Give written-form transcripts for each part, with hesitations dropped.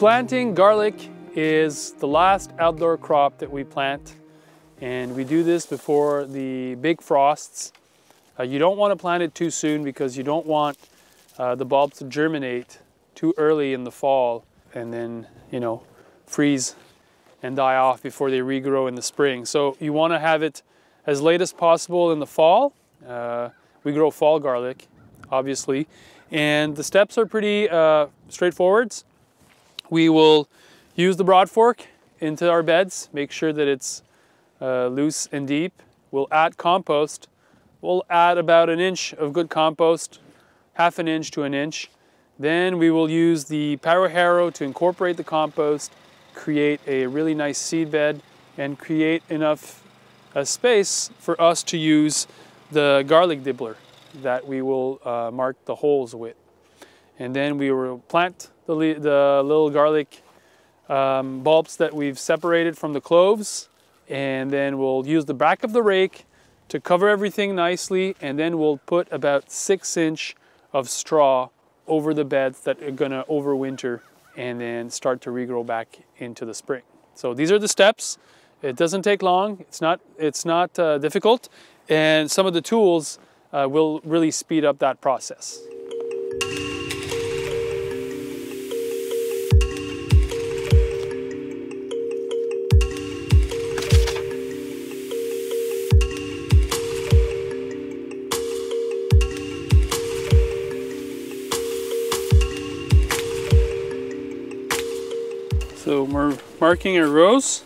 Planting garlic is the last outdoor crop that we plant, and we do this before the big frosts. You don't want to plant it too soon because you don't want the bulbs to germinate too early in the fall and then, freeze and die off before they regrow in the spring. So you want to have it as late as possible in the fall. We grow fall garlic, obviously, and the steps are pretty straightforward. We will use the broad fork into our beds, make sure that it's loose and deep. We'll add compost. We'll add about an inch of good compost, half an inch to an inch. Then we will use the power harrow to incorporate the compost, create a really nice seed bed, and create enough space for us to use the garlic dibbler that we will mark the holes with. And then we will plant the little garlic bulbs that we've separated from the cloves, and then we'll use the back of the rake to cover everything nicely, and then we'll put about 6 inch of straw over the beds that are gonna overwinter and then start to regrow back into the spring. So these are the steps. It doesn't take long, it's not difficult, and some of the tools will really speed up that process. So we're marking our rows,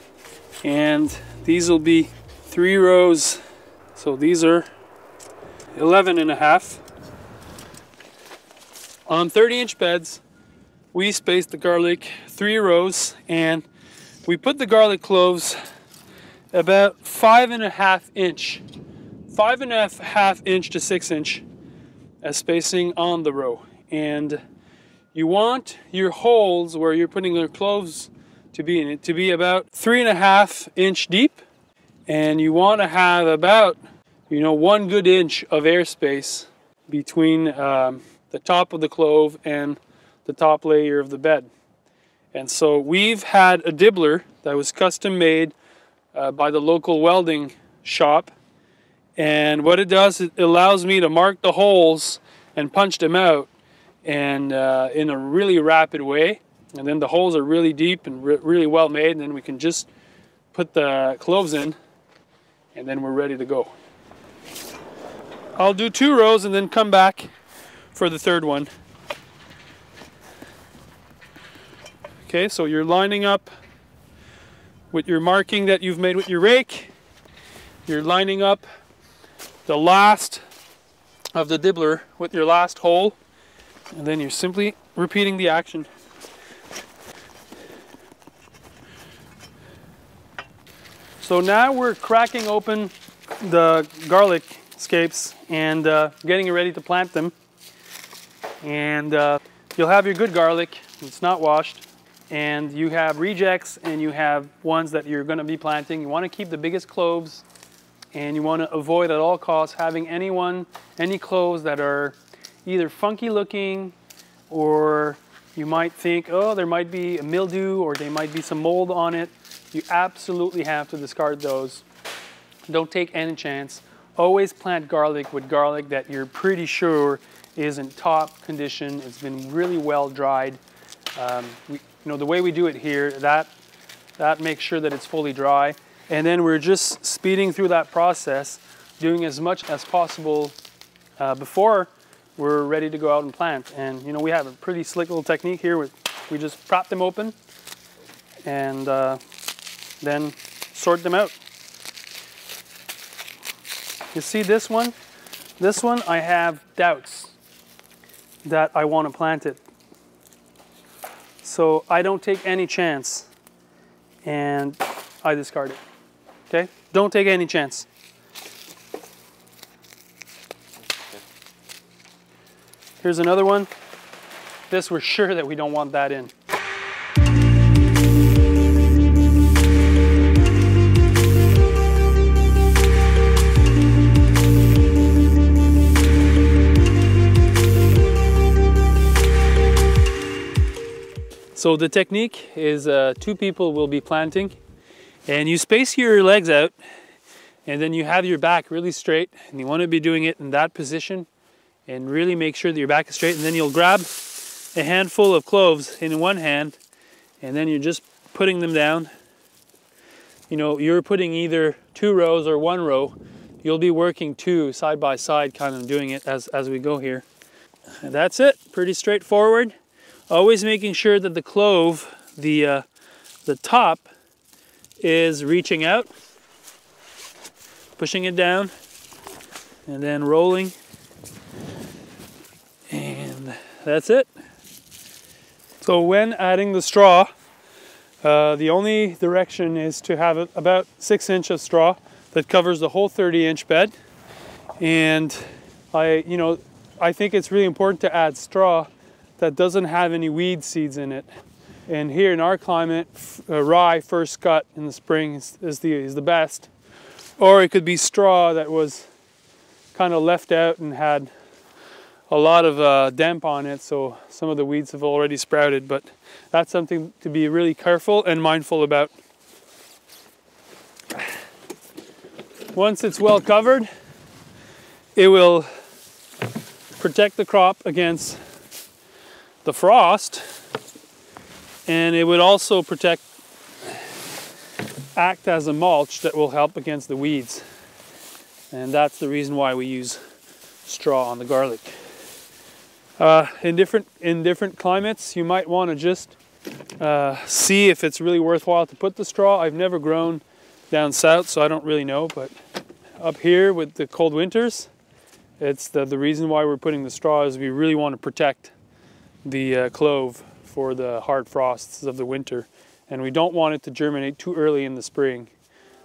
and these will be 3 rows. So these are 11.5. On 30-inch beds, we spaced the garlic 3 rows, and we put the garlic cloves about 5.5 inch to 6 inch as spacing on the row. And you want your holes where you're putting your cloves to be in it to be about 3.5 inch deep, and you want to have about 1 good inch of airspace between the top of the clove and the top layer of the bed. And so we've had a dibbler that was custom made by the local welding shop, and what it does, it allows me to mark the holes and punch them out and in a really rapid way. And then the holes are really deep and really well made, and then we can just put the cloves in, and then we're ready to go. I'll do 2 rows and then come back for the 3rd one. Okay, so you're lining up with your marking that you've made with your rake. You're lining up the last of the dibbler with your last hole, and then you're simply repeating the action. So now we're cracking open the garlic scapes and getting ready to plant them. And you'll have your good garlic, it's not washed, and you have rejects and you have ones that you're going to be planting. You want to keep the biggest cloves, and you want to avoid at all costs having any cloves that are either funky looking, or you might think, oh, there might be a mildew or there might be some mold on it. You absolutely have to discard those. Don't take any chance. Always plant garlic with garlic that you're pretty sure is in top condition. It's been really well dried. The way we do it here, that makes sure that it's fully dry. And then we're just speeding through that process, doing as much as possible before we're ready to go out and plant. And we have a pretty slick little technique here. We just prop them open and then sort them out. You see this one? This one I have doubts that I want to plant it. So I don't take any chance and I discard it. Okay? Don't take any chance. Here's another one. This, we're sure that we don't want that in. So the technique is 2 people will be planting, and you space your legs out, and then you have your back really straight, and you want to be doing it in that position and really make sure that your back is straight. And then you'll grab a handful of cloves in one hand, and then you're just putting them down. You know, you're putting either 2 rows or 1 row. You'll be working 2 side by side, kind of doing it as we go here. And that's it, pretty straightforward. Always making sure that the clove, the top, is reaching out, pushing it down, and then rolling. And that's it. So when adding the straw, the only direction is to have about 6 inches of straw that covers the whole 30-inch bed. And I think it's really important to add straw that doesn't have any weed seeds in it. And here in our climate, rye first cut in the spring is the best. Or it could be straw that was kind of left out and had a lot of damp on it, so some of the weeds have already sprouted. But that's something to be really careful and mindful about. Once it's well covered, it will protect the crop against the frost, and it would also act as a mulch that will help against the weeds. And that's the reason why we use straw on the garlic. In different climates, you might want to just see if it's really worthwhile to put the straw. I've never grown down south, so I don't really know, but up here with the cold winters, it's the reason why we're putting the straw is we really want to protect the clove for the hard frosts of the winter, and we don't want it to germinate too early in the spring.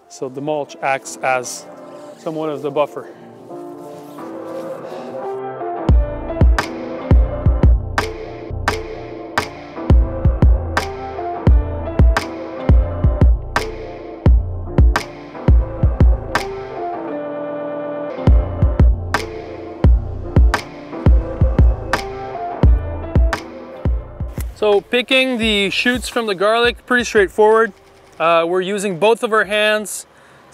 So the mulch acts as somewhat of the buffer. So picking the shoots from the garlic, pretty straightforward. We're using both of our hands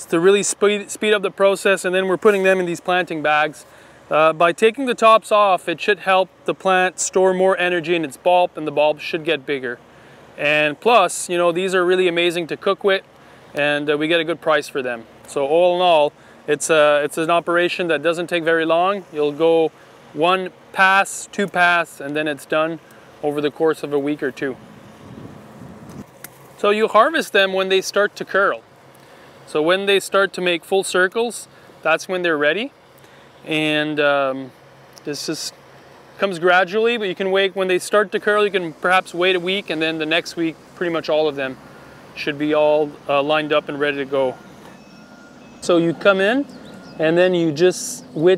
to really speed up the process, and then we're putting them in these planting bags. By taking the tops off, it should help the plant store more energy in its bulb, and the bulb should get bigger. And plus, you know, these are really amazing to cook with, and we get a good price for them. So all in all, it's an operation that doesn't take very long. You'll go 1 pass, 2 pass, and then it's done over the course of a week or 2. So you harvest them when they start to curl. So when they start to make full circles, that's when they're ready. And this just comes gradually, but you can wait. When they start to curl, you can perhaps wait a week, and then the next week, pretty much all of them should be all lined up and ready to go. So you come in, and then you just, you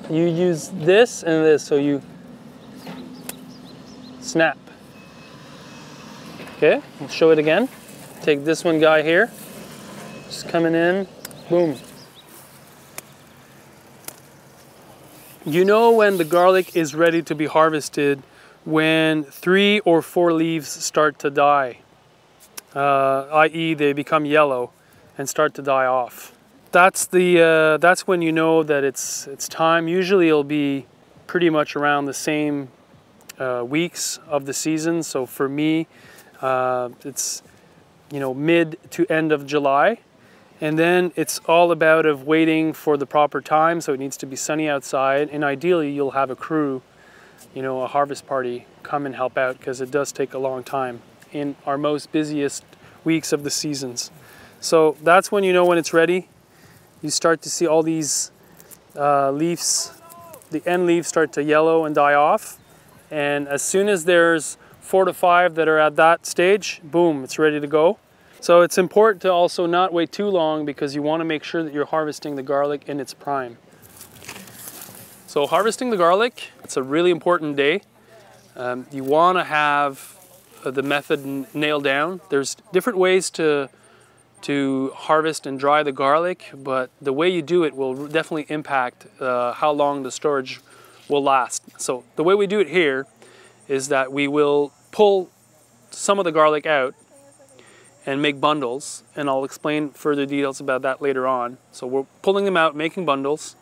use this and this, so you snap. Okay, I'll show it again. Take this one guy here, just coming in, boom. You know when the garlic is ready to be harvested when 3 or 4 leaves start to die, i.e. they become yellow and start to die off. That's when you know that it's time. Usually it'll be pretty much around the same weeks of the season. So for me, it's mid to end of July, and then it's all about of waiting for the proper time. So it needs to be sunny outside, and ideally you'll have a crew, a harvest party, come and help out, because it does take a long time in our most busiest weeks of the seasons. So that's when you know when it's ready. You start to see all these leaves, the end leaves start to yellow and die off. And as soon as there's 4 to 5 that are at that stage, boom, it's ready to go. So it's important to also not wait too long, because you want to make sure that you're harvesting the garlic in its prime. So harvesting the garlic, it's a really important day. You want to have the method nailed down. There's different ways to harvest and dry the garlic, but the way you do it will definitely impact how long the storage will last. So the way we do it here is that we will pull some of the garlic out and make bundles, and I'll explain further details about that later on. So we're pulling them out, making bundles.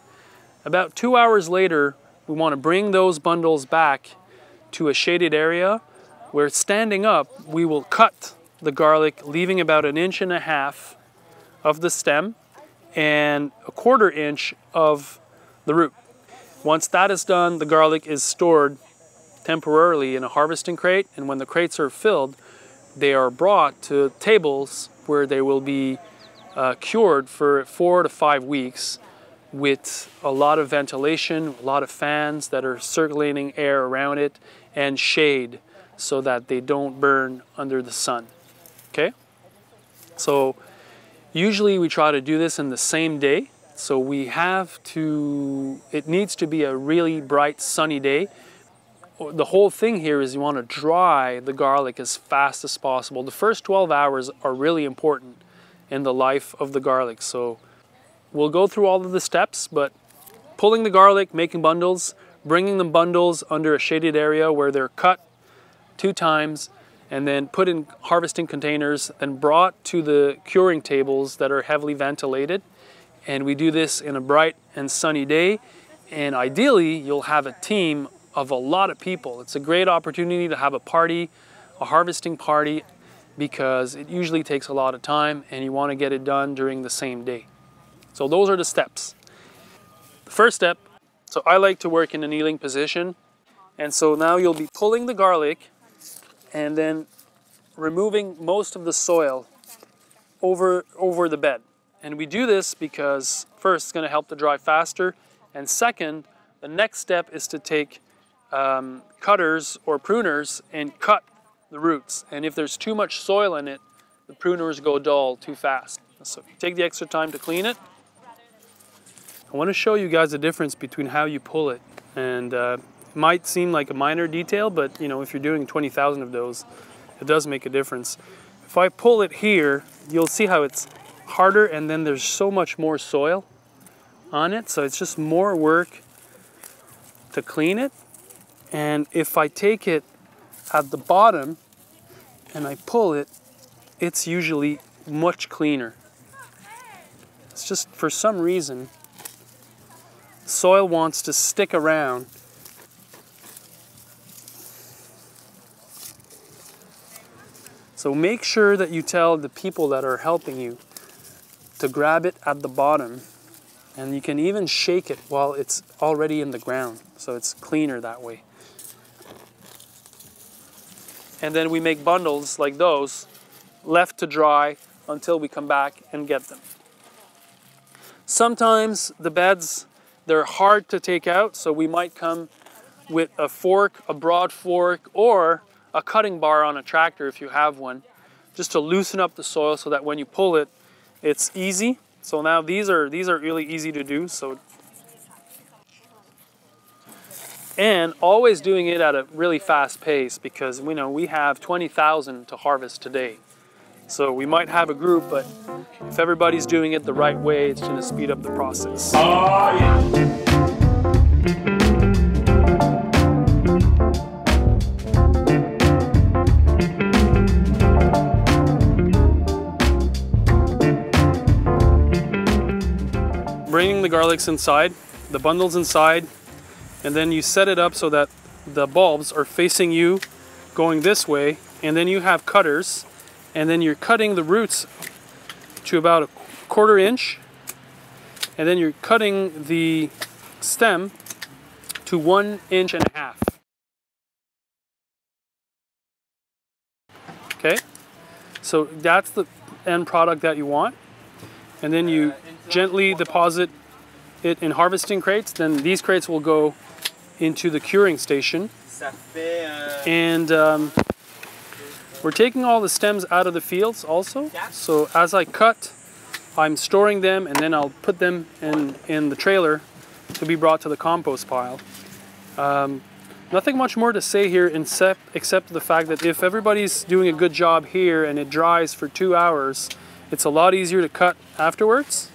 About 2 hours later, we want to bring those bundles back to a shaded area where, standing up, we will cut the garlic, leaving about 1.5 inches of the stem and 1/4 inch of the root. Once that is done, the garlic is stored temporarily in a harvesting crate, and when the crates are filled, they are brought to tables where they will be cured for 4 to 5 weeks with a lot of ventilation, a lot of fans that are circulating air around it, and shade so that they don't burn under the sun. Okay? So usually we try to do this in the same day. So we have to, it needs to be a really bright sunny day. The whole thing here is you want to dry the garlic as fast as possible. The first 12 hours are really important in the life of the garlic. So we'll go through all of the steps, but pulling the garlic, making bundles, bringing the bundles under a shaded area where they're cut 2 times, and then put in harvesting containers and brought to the curing tables that are heavily ventilated. And we do this in a bright and sunny day. And ideally, you'll have a team of a lot of people. It's a great opportunity to have a party, a harvesting party, because it usually takes a lot of time and you want to get it done during the same day. So those are the steps. The first step, so I like to work in a kneeling position. And so now you'll be pulling the garlic and then removing most of the soil over the bed. And we do this because first, it's going to help to dry faster, and second, the next step is to take cutters or pruners and cut the roots. And if there's too much soil in it, the pruners go dull too fast. So take the extra time to clean it. I want to show you guys the difference between how you pull it. And it might seem like a minor detail, but you know, if you're doing 20,000 of those, it does make a difference. If I pull it here, you'll see how it's harder, and then there's so much more soil on it, so it's just more work to clean it. And if I take it at the bottom and I pull it, it's usually much cleaner. It's just, for some reason, soil wants to stick around. So make sure that you tell the people that are helping you to grab it at the bottom, and you can even shake it while it's already in the ground, so it's cleaner that way. And then we make bundles like those, left to dry until we come back and get them. Sometimes the beds, they're hard to take out, so we might come with a fork, a broad fork, or a cutting bar on a tractor if you have one, just to loosen up the soil so that when you pull it, it's easy. So now these are really easy to do. So, and always doing it at a really fast pace, because we know we have 20,000 to harvest today. So we might have a group, but if everybody's doing it the right way, it's going to speed up the process. Oh, yeah. Bringing the garlics inside, the bundles inside, and then you set it up so that the bulbs are facing you going this way, and then you have cutters, and then you're cutting the roots to about 1/4 inch, and then you're cutting the stem to 1.5 inches. Okay, so that's the end product that you want. And then you gently deposit it in harvesting crates. Then these crates will go into the curing station. And we're taking all the stems out of the fields also. So as I cut, I'm storing them, and then I'll put them in the trailer to be brought to the compost pile. Nothing much more to say here except the fact that if everybody's doing a good job here and it dries for 2 hours, it's a lot easier to cut afterwards,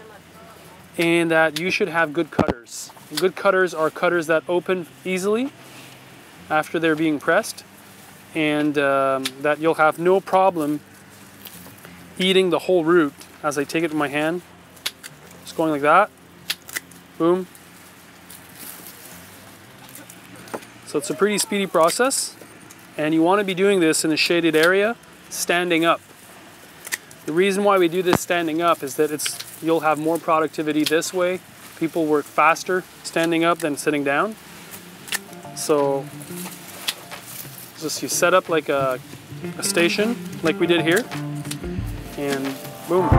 and that you should have good cutters. Good cutters are cutters that open easily after they're being pressed, and that you'll have no problem eating the whole root as I take it in my hand. Just going like that. Boom. So it's a pretty speedy process, and you want to be doing this in a shaded area, standing up. The reason why we do this standing up is that you'll have more productivity this way. People work faster standing up than sitting down. So just you set up like a station like we did here, and boom.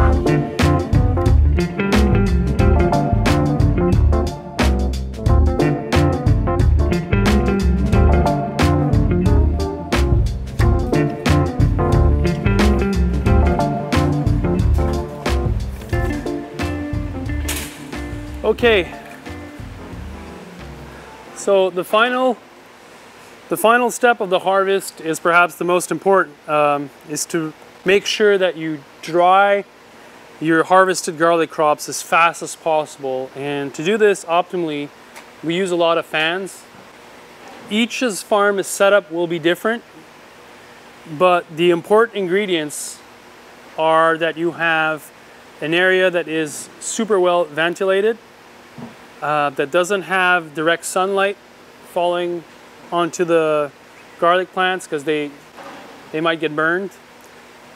Okay, so the final step of the harvest is perhaps the most important, is to make sure that you dry your harvested garlic crops as fast as possible. And to do this optimally, we use a lot of fans. Each farm is set up will be different, but the important ingredients are that you have an area that is super well ventilated, that doesn't have direct sunlight falling onto the garlic plants because they might get burned,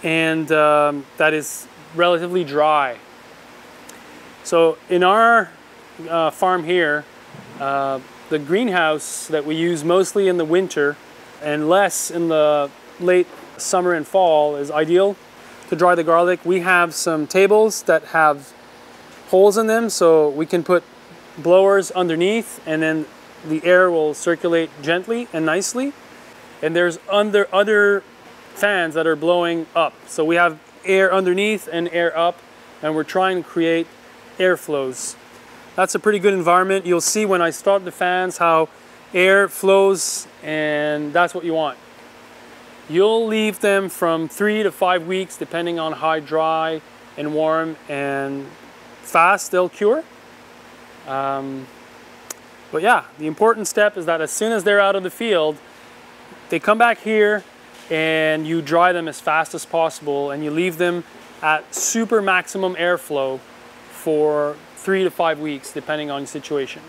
and that is relatively dry. So in our farm here, the greenhouse that we use mostly in the winter and less in the late summer and fall is ideal to dry the garlic. We have some tables that have holes in them, so we can put blowers underneath, and then the air will circulate gently and nicely. And there's other fans that are blowing up. So we have air underneath and air up, and we're trying to create airflows. That's a pretty good environment. You'll see when I start the fans how air flows, and that's what you want. You'll leave them from 3 to 5 weeks, depending on how dry and warm and fast they'll cure. But yeah, the important step is that as soon as they're out of the field, they come back here and you dry them as fast as possible, and you leave them at super maximum airflow for 3 to 5 weeks, depending on the situation.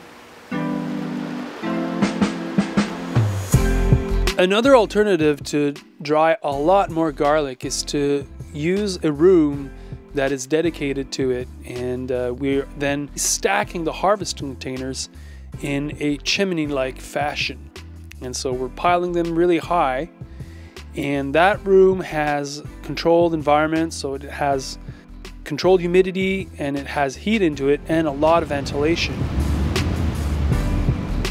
Another alternative to dry a lot more garlic is to use a room that is dedicated to it, and we're then stacking the harvesting containers in a chimney-like fashion. And so we're piling them really high, and that room has controlled environment, so it has controlled humidity and it has heat into it and a lot of ventilation.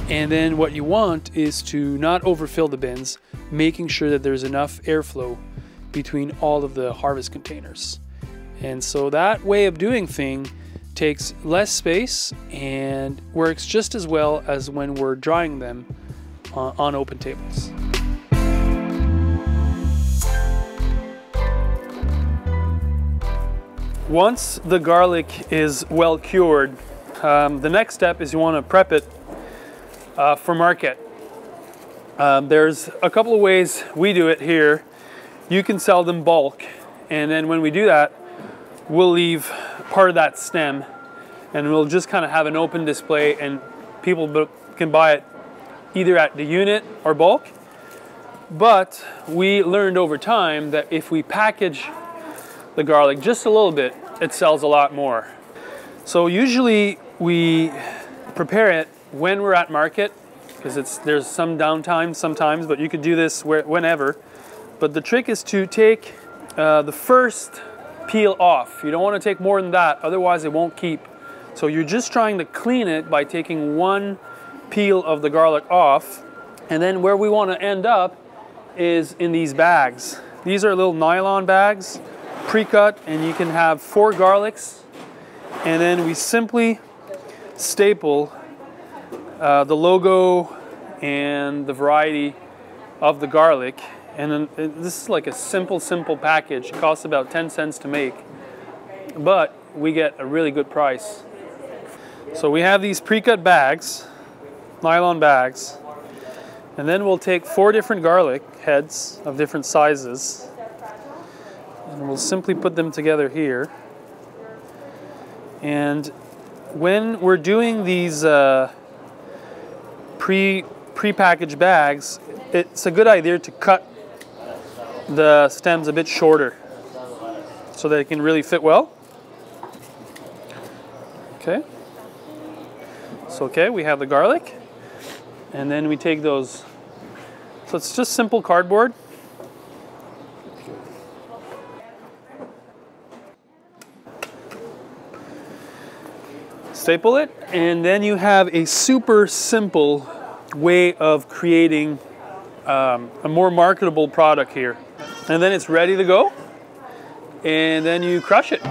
And then what you want is to not overfill the bins, making sure that there's enough airflow between all of the harvest containers. And so that way of doing things takes less space and works just as well as when we're drying them on open tables. Once the garlic is well cured, the next step is you want to prep it for market. There's a couple of ways we do it here. You can sell them bulk, and then when we do that, we'll leave part of that stem and we'll just kind of have an open display, and people can buy it either at the unit or bulk. But we learned over time that if we package the garlic just a little bit, it sells a lot more. So usually we prepare it when we're at market, because there's some downtime sometimes, but you could do this whenever. But the trick is to take the first peel off. You don't want to take more than that, otherwise it won't keep. So you're just trying to clean it by taking one peel of the garlic off. And then where we want to end up is in these bags. These are little nylon bags, pre-cut, and you can have 4 garlics. And then we simply staple the logo and the variety of the garlic. And then this is like a simple package. It costs about 10 cents to make, but we get a really good price. So we have these pre-cut bags, nylon bags, And then we'll take 4 different garlic heads of different sizes, and we'll simply put them together here. And when we're doing these pre-packaged bags, it's a good idea to cut the stems a bit shorter so that it can really fit well. Okay. So okay, we have the garlic, and then we take those. So it's just simple cardboard. Staple it, and then you have a super simple way of creating a more marketable product here. And then it's ready to go, and then you crush it.